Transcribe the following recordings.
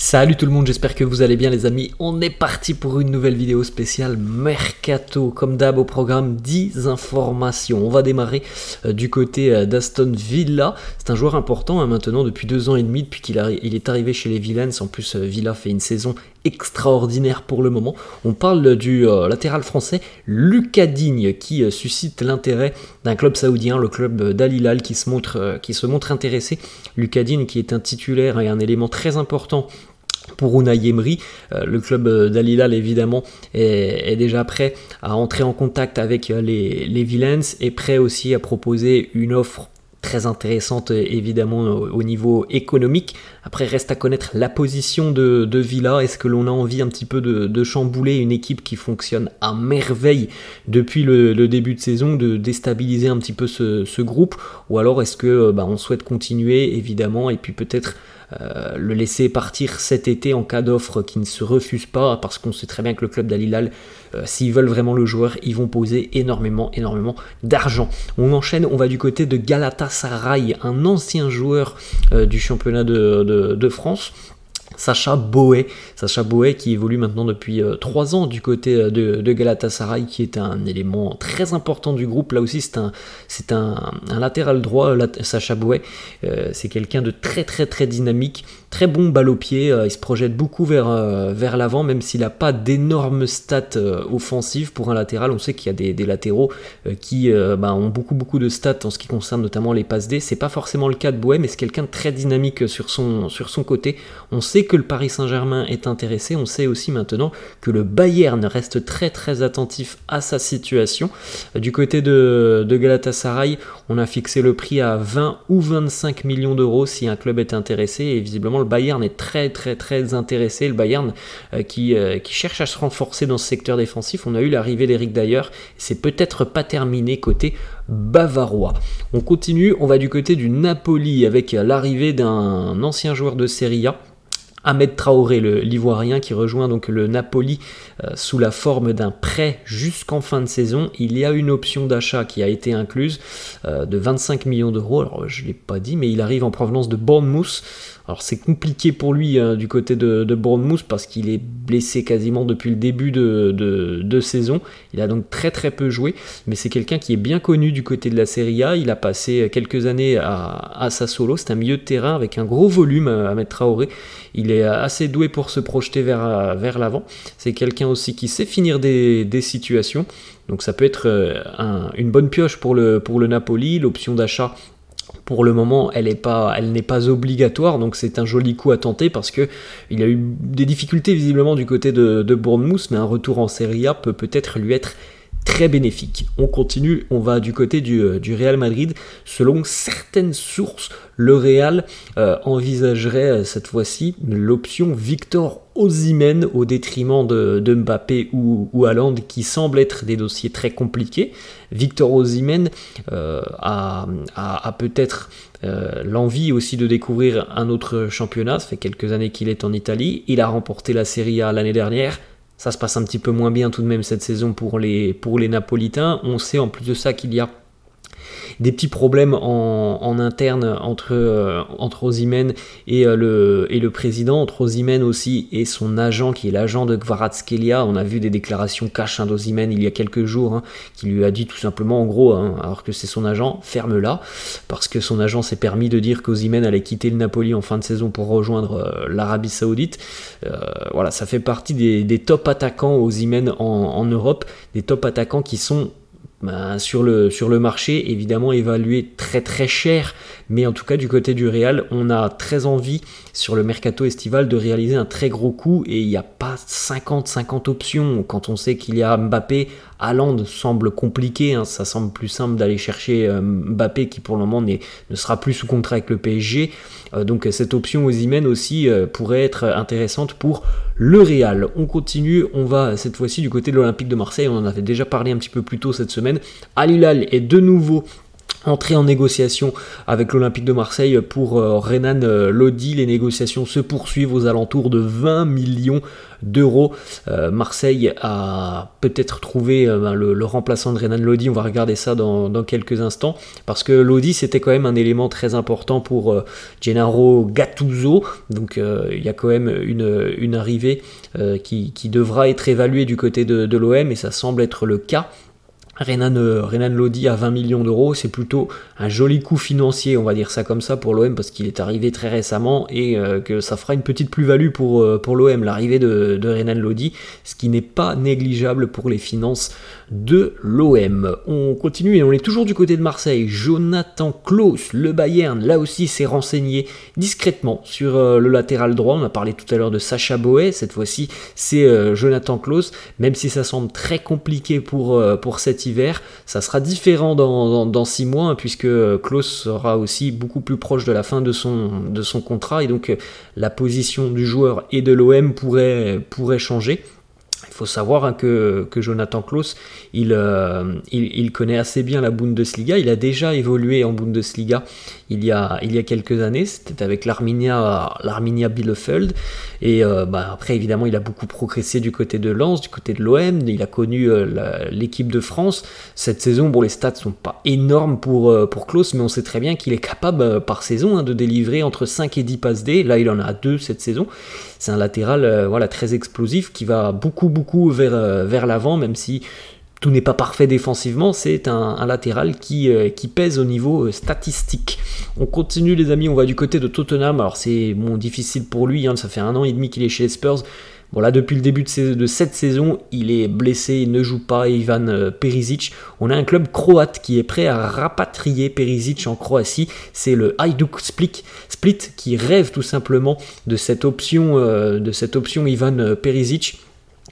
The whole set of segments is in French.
Salut tout le monde, j'espère que vous allez bien les amis. On est parti pour une nouvelle vidéo spéciale Mercato. Comme d'hab au programme 10 informations. On va démarrer du côté d'Aston Villa. C'est un joueur important maintenant depuis 2 ans et demi, depuis qu'il est arrivé chez les Villains. En plus Villa fait une saison extraordinaire pour le moment. On parle du latéral français Lucas Digne qui suscite l'intérêt d'un club saoudien, le club d'Al Hilal qui se montre intéressé. Lucas Digne qui est un titulaire et un élément très important pour Unai Emery. Le club d'Al Hilal évidemment est déjà prêt à entrer en contact avec les Villains et prêt aussi à proposer une offre très intéressante évidemment au niveau économique. Après reste à connaître la position de Villa. Est-ce que l'on a envie un petit peu de chambouler une équipe qui fonctionne à merveille depuis le début de saison, de déstabiliser un petit peu ce groupe, ou alors est-ce que on souhaite continuer évidemment et puis peut-être le laisser partir cet été en cas d'offre qui ne se refuse pas, parce qu'on sait très bien que le club d'Al Hilal, s'ils veulent vraiment le joueur, ils vont poser énormément d'argent. On enchaîne, on va du côté de Galatasaray, un ancien joueur du championnat de France. Sacha Boey qui évolue maintenant depuis 3 ans du côté de Galatasaray, qui est un élément très important du groupe. Là aussi c'est un latéral droit, Sacha Boey. C'est quelqu'un de très dynamique, très bon balle au pied. Il se projette beaucoup vers l'avant, même s'il n'a pas d'énormes stats offensives pour un latéral. On sait qu'il y a des latéraux qui ont beaucoup de stats en ce qui concerne notamment les passes D. C'est pas forcément le cas de Boey, mais c'est quelqu'un de très dynamique sur son côté. On sait que le Paris Saint-Germain est intéressé, on sait aussi maintenant que le Bayern reste très attentif à sa situation. Du côté de Galatasaray, on a fixé le prix à 20 ou 25 millions d'euros si un club est intéressé, et visiblement le Bayern est très intéressé. Le Bayern qui cherche à se renforcer dans ce secteur défensif. On a eu l'arrivée d'Eric Dier, c'est peut-être pas terminé côté bavarois. On continue, on va du côté du Napoli avec l'arrivée d'un ancien joueur de Serie A, Ahmed Traoré, l'Ivoirien, qui rejoint donc le Napoli sous la forme d'un prêt jusqu'en fin de saison. Il y a une option d'achat qui a été incluse de 25 millions d'euros. Alors je ne l'ai pas dit, mais il arrive en provenance de Bournemouth. Alors c'est compliqué pour lui du côté de Bournemouth parce qu'il est blessé quasiment depuis le début de saison. Il a donc très peu joué, mais c'est quelqu'un qui est bien connu du côté de la Serie A. Il a passé quelques années à Sassuolo. C'est un milieu de terrain avec un gros volume, Ahmed Traoré. Il est assez doué pour se projeter vers l'avant. C'est quelqu'un aussi qui sait finir des situations. Donc ça peut être une bonne pioche pour le Napoli. L'option d'achat, pour le moment, elle n'est pas obligatoire, donc c'est un joli coup à tenter parce que il a eu des difficultés visiblement du côté de Bournemouth, mais un retour en Serie A peut peut-être lui être très bénéfique. On continue, on va du côté du Real Madrid. Selon certaines sources, le Real envisagerait cette fois-ci l'option Victor Osimhen au détriment de Mbappé ou Haaland, qui semblent être des dossiers très compliqués. Victor Osimhen a peut-être l'envie aussi de découvrir un autre championnat. Ça fait quelques années qu'il est en Italie. Il a remporté la Serie A l'année dernière. Ça se passe un petit peu moins bien tout de même cette saison pour les Napolitains. On sait en plus de ça qu'il y a des petits problèmes en interne entre Osimhen et le président, entre Osimhen aussi et son agent qui est l'agent de Kvaratskhelia. On a vu des déclarations cash d'Osimhen il y a quelques jours qui lui a dit tout simplement en gros, alors que c'est son agent, ferme-la, parce que son agent s'est permis de dire qu'Osimhen allait quitter le Napoli en fin de saison pour rejoindre l'Arabie Saoudite. Voilà, ça fait partie des top attaquants Osimhen en Europe, des top attaquants qui sont sur le marché évidemment évalué très cher, mais en tout cas du côté du Real, on a très envie sur le mercato estival de réaliser un très gros coup, et il n'y a pas 50 options quand on sait qu'il y a Mbappé. Haaland semble compliqué, ça semble plus simple d'aller chercher Mbappé qui pour le moment ne sera plus sous contrat avec le PSG, donc cette option Osimhen aussi pourrait être intéressante pour le Real. On continue, on va cette fois-ci du côté de l'Olympique de Marseille. On en avait déjà parlé un petit peu plus tôt cette semaine. Al Hilal est de nouveau Entrer en négociation avec l'Olympique de Marseille pour Renan Lodi. Les négociations se poursuivent aux alentours de 20 millions d'euros. Marseille a peut-être trouvé le remplaçant de Renan Lodi. On va regarder ça dans quelques instants, parce que Lodi c'était quand même un élément très important pour Gennaro Gattuso. Donc il y a quand même une arrivée qui devra être évaluée du côté de l'OM, et ça semble être le cas. Renan Lodi à 20 millions d'euros, c'est plutôt un joli coup financier, on va dire ça comme ça, pour l'OM, parce qu'il est arrivé très récemment, et que ça fera une petite plus-value pour l'OM, l'arrivée de Renan Lodi, ce qui n'est pas négligeable pour les finances de l'OM. On continue et on est toujours du côté de Marseille. Jonathan Klaus, le Bayern, là aussi s'est renseigné discrètement sur le latéral droit. On a parlé tout à l'heure de Sacha Boey, cette fois-ci c'est Jonathan Klaus, même si ça semble très compliqué pour cet hiver, ça sera différent dans 6 mois, hein, puisque Klaus sera aussi beaucoup plus proche de la fin de son contrat, et donc la position du joueur et de l'OM pourrait changer. Il faut savoir, hein, que Jonathan Klaus, il connaît assez bien la Bundesliga. Il a déjà évolué en Bundesliga il y a quelques années. C'était avec l'Arminia Bielefeld. Et après, évidemment, il a beaucoup progressé du côté de Lens, du côté de l'OM. Il a connu l'équipe de France. Cette saison, bon, les stats sont pas énormes pour Klaus, mais on sait très bien qu'il est capable par saison, hein, de délivrer entre 5 et 10 passes D. Là, il en a 2 cette saison. C'est un latéral très explosif qui va beaucoup vers l'avant, même si tout n'est pas parfait défensivement. C'est un latéral qui pèse au niveau statistique. On continue, les amis, on va du côté de Tottenham. Alors c'est difficile pour lui, hein, ça fait 1 an et demi qu'il est chez les Spurs. Bon, là, depuis le début de cette saison, il est blessé, il ne joue pas, Ivan Perisic. On a un club croate qui est prêt à rapatrier Perisic en Croatie. C'est le Hajduk Split qui rêve tout simplement de cette option Ivan Perisic.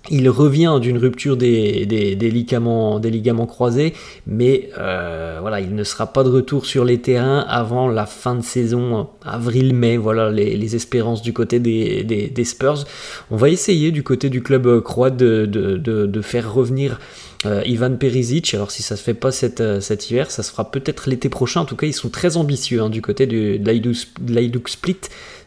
Il revient d'une rupture des ligaments croisés, mais il ne sera pas de retour sur les terrains avant la fin de saison, avril-mai. Voilà les espérances du côté des Spurs. On va essayer du côté du club croate de faire revenir Ivan Perisic. Alors si ça se fait pas cet hiver, ça se fera peut-être l'été prochain. En tout cas, ils sont très ambitieux, hein, du côté de l'Hajduk Split.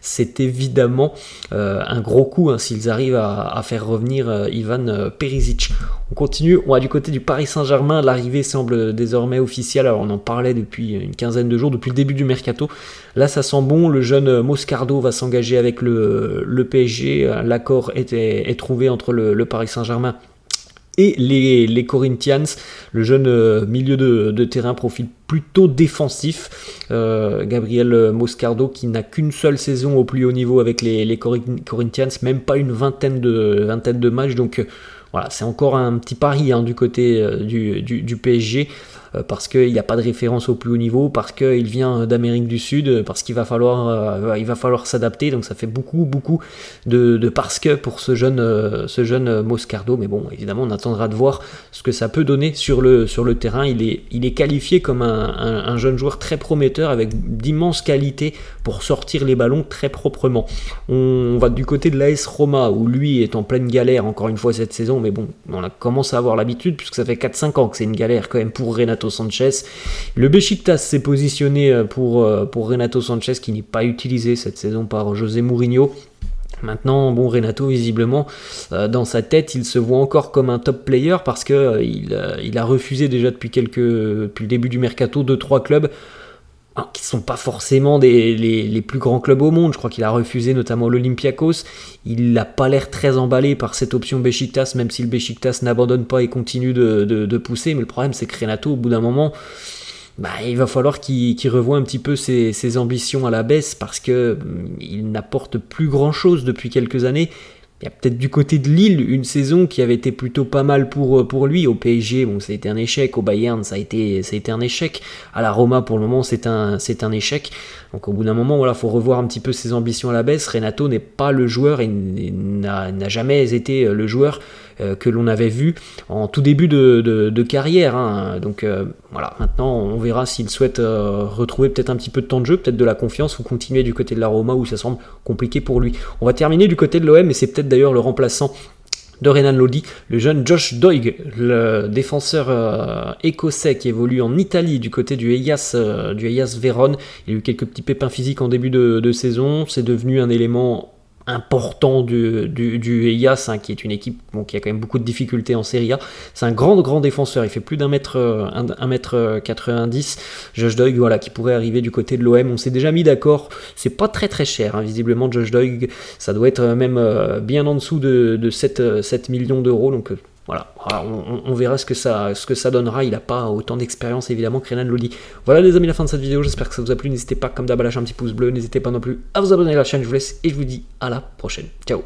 C'est évidemment un gros coup, hein, s'ils arrivent à faire revenir Ivan Perisic. On continue, on va du côté du Paris Saint-Germain. L'arrivée semble désormais officielle. Alors on en parlait depuis une quinzaine de jours, depuis le début du mercato. Là ça sent bon, le jeune Moscardo va s'engager avec le PSG. L'accord est trouvé entre le Paris Saint-Germain et les Corinthians. Le jeune milieu de terrain, profil plutôt défensif, Gabriel Moscardo, qui n'a qu'une seule saison au plus haut niveau avec les Corinthians, même pas une vingtaine de matchs. Donc voilà, c'est encore un petit pari, hein, du côté du PSG, parce qu'il n'y a pas de référence au plus haut niveau, parce qu'il vient d'Amérique du Sud, parce qu'il va falloir s'adapter. Donc ça fait beaucoup de parce que pour ce jeune Moscardo. Mais bon, évidemment, on attendra de voir ce que ça peut donner sur le terrain. Il est qualifié comme un jeune joueur très prometteur, avec d'immenses qualités pour sortir les ballons très proprement. On va du côté de l'AS Roma, où lui est en pleine galère encore une fois cette saison, mais bon, on commence à avoir l'habitude, puisque ça fait 4-5 ans que c'est une galère quand même pour Renato Sanchez. Le Beşiktaş s'est positionné pour Renato Sanchez, qui n'est pas utilisé cette saison par José Mourinho. Maintenant, bon, Renato, visiblement, dans sa tête, il se voit encore comme un top player, parce que il a refusé déjà depuis le début du mercato 2-3 clubs qui ne sont pas forcément les plus grands clubs au monde. Je crois qu'il a refusé notamment l'Olympiakos. Il n'a pas l'air très emballé par cette option Beşiktaş, même si le Beşiktaş n'abandonne pas et continue de pousser. Mais le problème, c'est que Renato, au bout d'un moment, il va falloir qu'il revoie un petit peu ses ambitions à la baisse, parce qu'il n'apporte plus grand chose depuis quelques années. Il y a peut-être du côté de Lille une saison qui avait été plutôt pas mal pour lui. Au PSG, bon, ça a été un échec. Au Bayern, ça a été un échec. À la Roma, pour le moment, c'est un échec. Donc au bout d'un moment, voilà, faut revoir un petit peu ses ambitions à la baisse. Renato n'est pas le joueur, et n'a jamais été le joueur que l'on avait vu en tout début de carrière, hein. Donc voilà, maintenant on verra s'il souhaite retrouver peut-être un petit peu de temps de jeu, peut-être de la confiance, ou continuer du côté de la Roma, où ça semble compliqué pour lui. On va terminer du côté de l'OM, et c'est peut-être d'ailleurs le remplaçant de Renan Lodi, le jeune Josh Doig, le défenseur écossais qui évolue en Italie du côté du Hellas Vérone. Il a eu quelques petits pépins physiques en début de saison, c'est devenu un élément important du Hellas, hein, qui est une équipe qui a quand même beaucoup de difficultés en Serie A. C'est un grand défenseur, il fait plus d'1 mètre 90. Josh Doig, voilà, qui pourrait arriver du côté de l'OM. On s'est déjà mis d'accord, c'est pas très cher, hein, visiblement Josh Doig, ça doit être même bien en dessous de 7 millions d'euros, donc voilà, on verra ce que ça donnera. Il n'a pas autant d'expérience évidemment que Renan Lodi. Voilà les amis, la fin de cette vidéo, j'espère que ça vous a plu. N'hésitez pas comme d'hab à lâcher un petit pouce bleu, n'hésitez pas non plus à vous abonner à la chaîne, je vous laisse et je vous dis à la prochaine. Ciao.